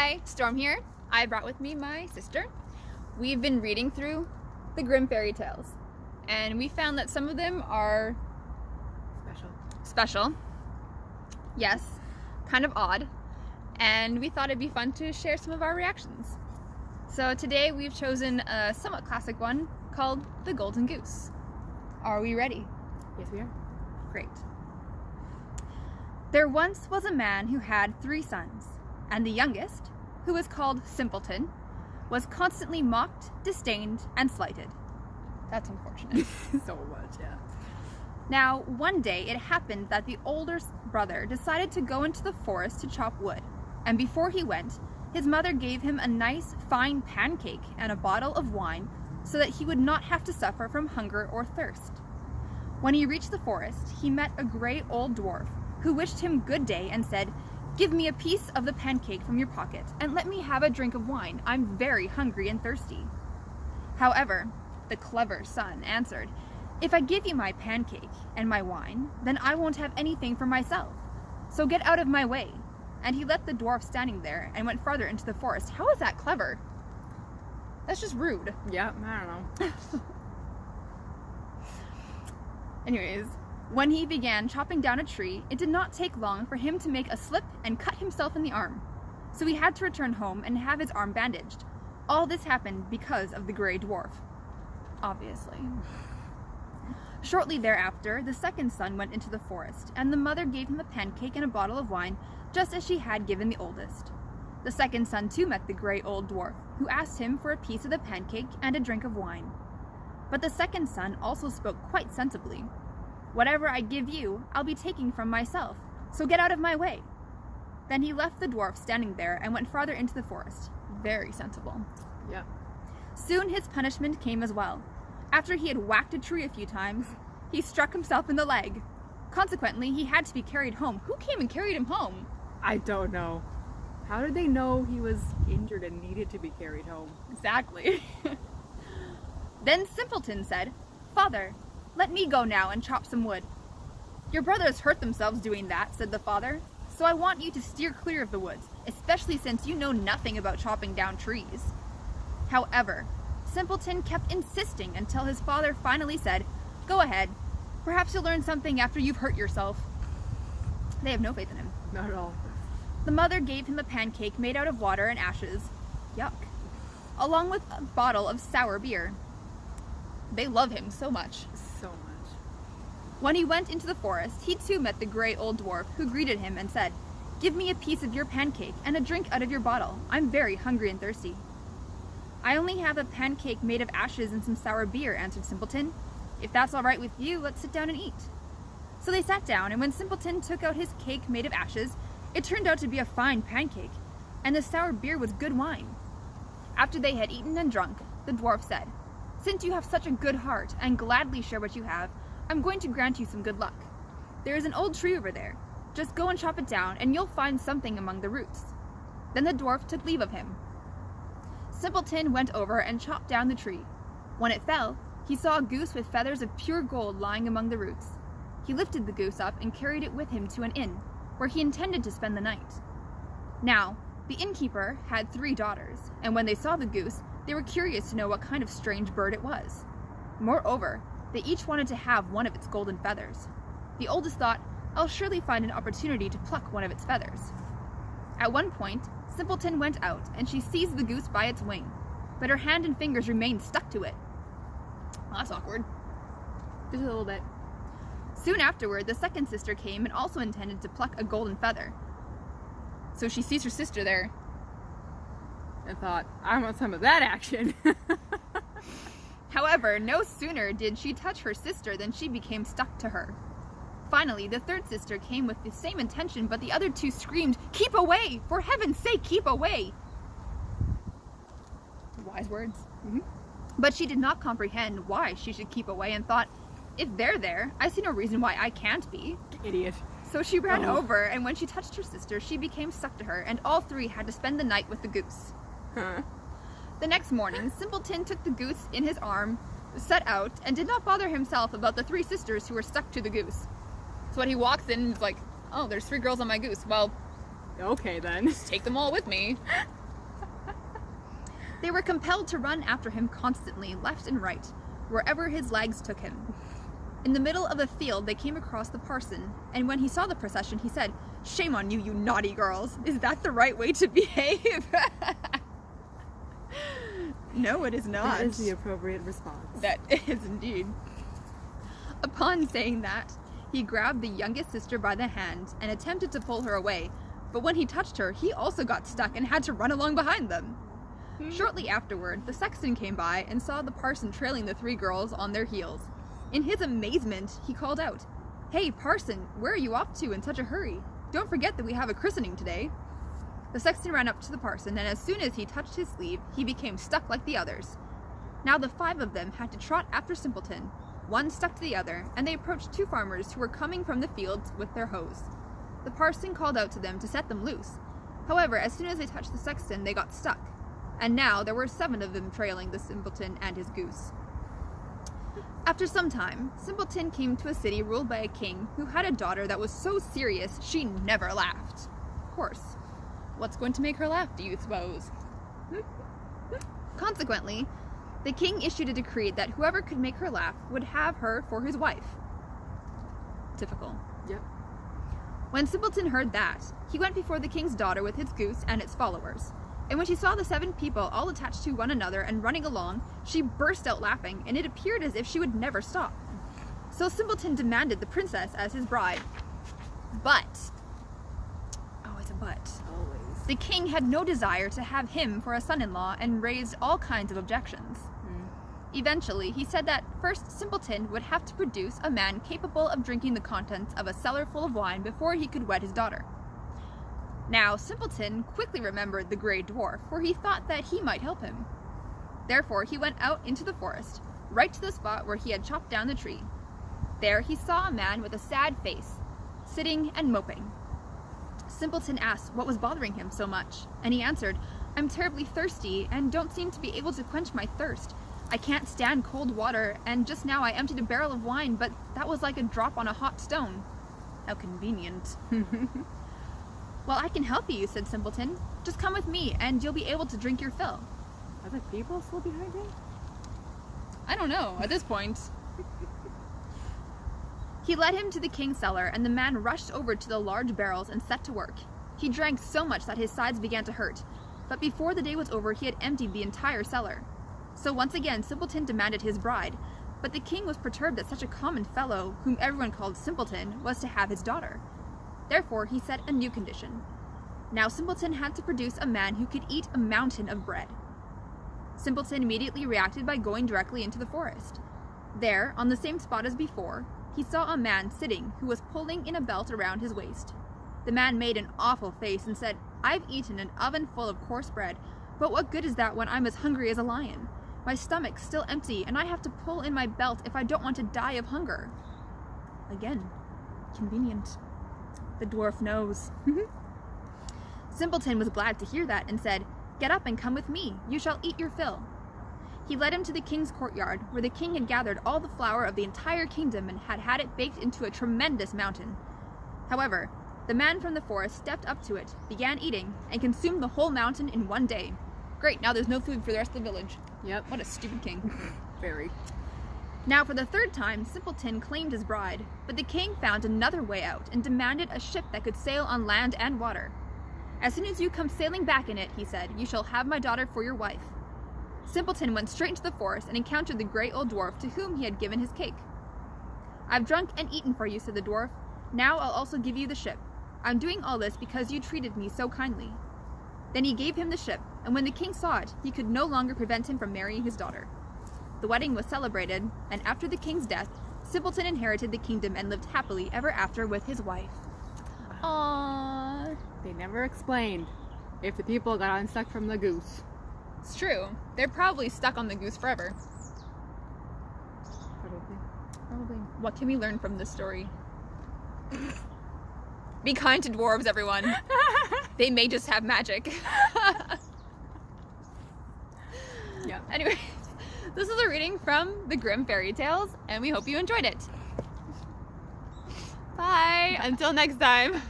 Hi, Storm here. I brought with me my sister. We've been reading through the Grimm fairy tales, and we found that some of them are special. Yes, kind of odd, and we thought it'd be fun to share some of our reactions. So today we've chosen a somewhat classic one called The Golden Goose. Are we ready? Yes, we are. Great. There once was a man who had 3 sons, and the youngest, who was called Simpleton, was constantly mocked, disdained, and slighted. That's unfortunate. So much, yeah. Now, one day it happened that the older brother decided to go into the forest to chop wood, and before he went, his mother gave him a nice, fine pancake and a bottle of wine so that he would not have to suffer from hunger or thirst. When he reached the forest, he met a gray old dwarf who wished him good day and said, "Give me a piece of the pancake from your pocket and let me have a drink of wine. I'm very hungry and thirsty." However, the clever son answered, "If I give you my pancake and my wine, then I won't have anything for myself. So get out of my way." And he left the dwarf standing there and went farther into the forest. How is that clever? That's just rude. Yeah, I don't know. Anyways, when he began chopping down a tree, it did not take long for him to make a slip and cut himself in the arm. So he had to return home and have his arm bandaged. All this happened because of the gray dwarf. Obviously. Shortly thereafter, the second son went into the forest, and the mother gave him a pancake and a bottle of wine, just as she had given the oldest. The second son too met the gray old dwarf, who asked him for a piece of the pancake and a drink of wine. But the second son also spoke quite sensibly. "Whatever I give you, I'll be taking from myself, so get out of my way." Then he left the dwarf standing there and went farther into the forest. Very sensible. Yeah. Soon his punishment came as well. After he had whacked a tree a few times, he struck himself in the leg. Consequently, he had to be carried home. Who came and carried him home? I don't know. How did they know he was injured and needed to be carried home? Exactly. Then Simpleton said, "Father, let me go now and chop some wood." "Your brothers hurt themselves doing that," said the father, "so I want you to steer clear of the woods, especially since you know nothing about chopping down trees." However, Simpleton kept insisting until his father finally said, "Go ahead. Perhaps you'll learn something after you've hurt yourself." They have no faith in him. Not at all. The mother gave him a pancake made out of water and ashes. Yuck. Along with a bottle of sour beer. They love him so much. So much. When he went into the forest, he too met the gray old dwarf, who greeted him and said, "Give me a piece of your pancake and a drink out of your bottle. I'm very hungry and thirsty." "I only have a pancake made of ashes and some sour beer," answered Simpleton. "If that's all right with you, let's sit down and eat." So they sat down, and when Simpleton took out his cake made of ashes, it turned out to be a fine pancake, and the sour beer was good wine. After they had eaten and drunk, the dwarf said, "Since you have such a good heart and gladly share what you have, I'm going to grant you some good luck. There is an old tree over there. Just go and chop it down, and you'll find something among the roots." Then the dwarf took leave of him. Simpleton went over and chopped down the tree. When it fell, he saw a goose with feathers of pure gold lying among the roots. He lifted the goose up and carried it with him to an inn, where he intended to spend the night. Now, the innkeeper had 3 daughters, and when they saw the goose, they were curious to know what kind of strange bird it was. Moreover, they each wanted to have one of its golden feathers. The oldest thought, "I'll surely find an opportunity to pluck one of its feathers." At one point, Simpleton went out, and she seized the goose by its wing, but her hand and fingers remained stuck to it. Well, that's awkward. Just a little bit. Soon afterward, the second sister came and also intended to pluck a golden feather. So she sees her sister there. And thought, I want some of that action. However, no sooner did she touch her sister than she became stuck to her. Finally, the third sister came with the same intention, but the other 2 screamed, "Keep away! For heaven's sake, keep away!" Wise words. Mm-hmm. But she did not comprehend why she should keep away and thought, "If they're there, I see no reason why I can't be." Idiot. So she ran over, and when she touched her sister, she became stuck to her, and all 3 had to spend the night with the goose. Huh. The next morning, Simpleton took the goose in his arm, set out, and did not bother himself about the 3 sisters who were stuck to the goose. So when he walks in, he's like, "Oh, there's 3 girls on my goose. Well, Okay then. take them all with me." They were compelled to run after him constantly, left and right, wherever his legs took him. In the middle of a field, they came across the parson, and when he saw the procession, he said, "Shame on you, you naughty girls! Is that the right way to behave?" No, it is not. That is the appropriate response. That is indeed. Upon saying that, he grabbed the youngest sister by the hand and attempted to pull her away, but when he touched her, he also got stuck and had to run along behind them. Shortly afterward, the sexton came by and saw the parson trailing the 3 girls on their heels. In his amazement, he called out, "Hey, parson, where are you off to in such a hurry? Don't forget that we have a christening today." The sexton ran up to the parson, and as soon as he touched his sleeve, he became stuck like the others. Now the 5 of them had to trot after Simpleton. One stuck to the other, and they approached 2 farmers who were coming from the fields with their hoes. The parson called out to them to set them loose. However, as soon as they touched the sexton, they got stuck. And now there were 7 of them trailing the Simpleton and his goose. After some time, Simpleton came to a city ruled by a king who had a daughter that was so serious she never laughed. Of course. What's going to make her laugh, do you suppose? Consequently, the king issued a decree that whoever could make her laugh would have her for his wife. Typical. Yep. When Simpleton heard that, he went before the king's daughter with his goose and its followers. And when she saw the 7 people all attached to one another and running along, she burst out laughing, and it appeared as if she would never stop. So Simpleton demanded the princess as his bride. But, oh, it's a but. Always. The king had no desire to have him for a son-in-law and raised all kinds of objections. Eventually, he said that first Simpleton would have to produce a man capable of drinking the contents of a cellar full of wine before he could wed his daughter. Now, Simpleton quickly remembered the Grey Dwarf, for he thought that he might help him. Therefore, he went out into the forest, right to the spot where he had chopped down the tree. There he saw a man with a sad face, sitting and moping. Simpleton asked what was bothering him so much, and he answered, "I'm terribly thirsty and don't seem to be able to quench my thirst. I can't stand cold water, and just now I emptied a barrel of wine, but that was like a drop on a hot stone." How convenient. "Well, I can help you," said Simpleton. "Just come with me, and you'll be able to drink your fill." Are the people still behind him? I don't know, at this point. He led him to the king's cellar, and the man rushed over to the large barrels and set to work. He drank so much that his sides began to hurt, but before the day was over he had emptied the entire cellar. So once again Simpleton demanded his bride, but the king was perturbed that such a common fellow, whom everyone called Simpleton, was to have his daughter. Therefore he set a new condition. Now Simpleton had to produce a man who could eat a mountain of bread. Simpleton immediately reacted by going directly into the forest. There, on the same spot as before, he saw a man sitting who was pulling in a belt around his waist. The man made an awful face and said, "I've eaten an oven full of coarse bread, but what good is that when I'm as hungry as a lion? My stomach's still empty, and I have to pull in my belt if I don't want to die of hunger." Again, convenient. The dwarf knows. Simpleton was glad to hear that and said, "Get up and come with me. You shall eat your fill." He led him to the king's courtyard, where the king had gathered all the flour of the entire kingdom and had had it baked into a tremendous mountain. However, the man from the forest stepped up to it, began eating, and consumed the whole mountain in one day. Great, now there's no food for the rest of the village. Yep. What a stupid king. Very. Now for the 3rd time, Simpleton claimed his bride, but the king found another way out and demanded a ship that could sail on land and water. "As soon as you come sailing back in it," he said, "you shall have my daughter for your wife." Simpleton went straight into the forest and encountered the great old dwarf to whom he had given his cake. "I've drunk and eaten for you," said the dwarf. "Now I'll also give you the ship. I'm doing all this because you treated me so kindly." Then he gave him the ship, and when the king saw it, he could no longer prevent him from marrying his daughter. The wedding was celebrated, and after the king's death, Simpleton inherited the kingdom and lived happily ever after with his wife. Aww. They never explained if the people got unstuck from the goose. It's true. They're probably stuck on the goose forever. Probably. What can we learn from this story? Be kind to dwarves, everyone. They may just have magic. Yeah. Anyways, this is a reading from the Grimm fairy tales, and we hope you enjoyed it. Bye. Until next time.